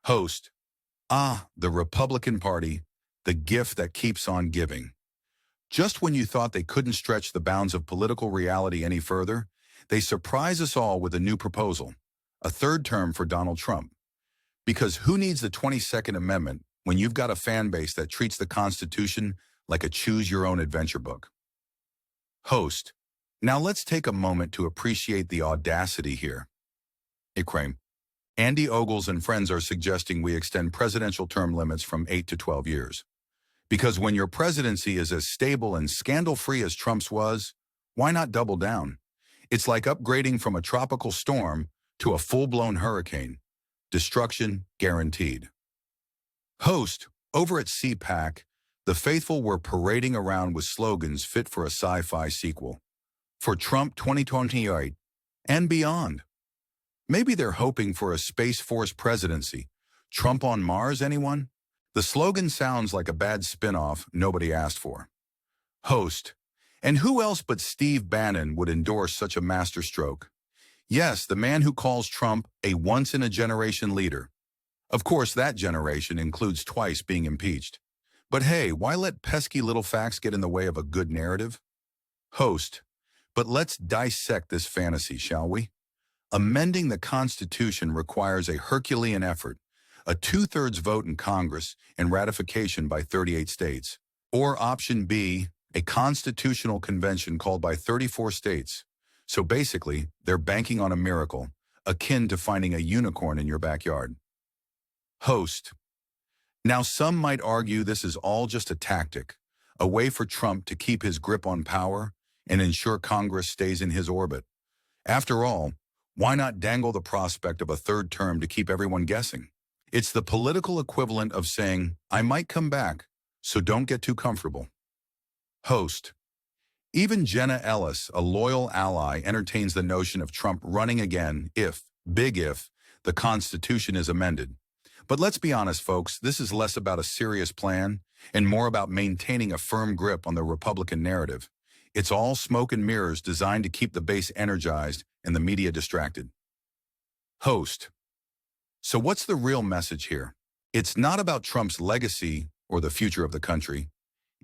Host. The Republican Party, the gift that keeps on giving. Just when you thought they couldn't stretch the bounds of political reality any further, they surprise us all with a new proposal, a third term for Donald Trump. Because who needs the 22nd Amendment when you've got a fan base that treats the Constitution like a choose-your-own-adventure book? Host. Now let's take a moment to appreciate the audacity here. Crime. Andy Ogles and friends are suggesting we extend presidential term limits from 8 to 12 years. Because when your presidency is as stable and scandal-free as Trump's was, why not double down? It's like upgrading from a tropical storm to a full-blown hurricane. Destruction guaranteed. Host. Over at CPAC, the faithful were parading around with slogans fit for a sci-fi sequel. For Trump 2028 and beyond. Maybe they're hoping for a Space Force presidency. Trump on Mars, anyone? The slogan sounds like a bad spin-off nobody asked for. Host. And who else but Steve Bannon would endorse such a masterstroke? Yes, the man who calls Trump a once-in-a-generation leader. Of course, that generation includes twice being impeached. But hey, why let pesky little facts get in the way of a good narrative? Host. But let's dissect this fantasy, shall we? Amending the Constitution requires a Herculean effort, a 2/3 vote in Congress and ratification by 38 states. Or option B, a constitutional convention called by 34 states. So basically, they're banking on a miracle, akin to finding a unicorn in your backyard. Host. Now some might argue this is all just a tactic, a way for Trump to keep his grip on power and ensure Congress stays in his orbit. After all, why not dangle the prospect of a third term to keep everyone guessing? It's the political equivalent of saying, I might come back, so don't get too comfortable. Host. Even Jenna Ellis, a loyal ally, entertains the notion of Trump running again if, big if, the Constitution is amended. But let's be honest, folks, this is less about a serious plan and more about maintaining a firm grip on the Republican narrative. It's all smoke and mirrors designed to keep the base energized and the media distracted. Host. So what's the real message here? It's not about Trump's legacy or the future of the country.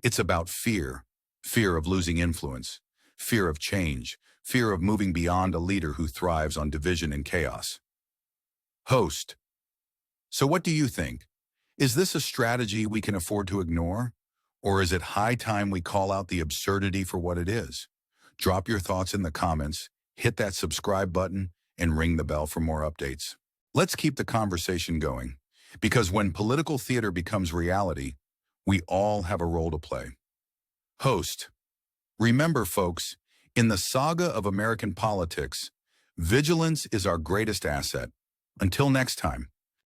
It's about fear. Fear of losing influence. Fear of change. Fear of moving beyond a leader who thrives on division and chaos. Host. So what do you think? Is this a strategy we can afford to ignore? Or is it high time we call out the absurdity for what it is? Drop your thoughts in the comments, hit that subscribe button, and ring the bell for more updates. Let's keep the conversation going, because when political theater becomes reality, we all have a role to play. Host. Remember, folks, in the saga of American politics, vigilance is our greatest asset. Until next time.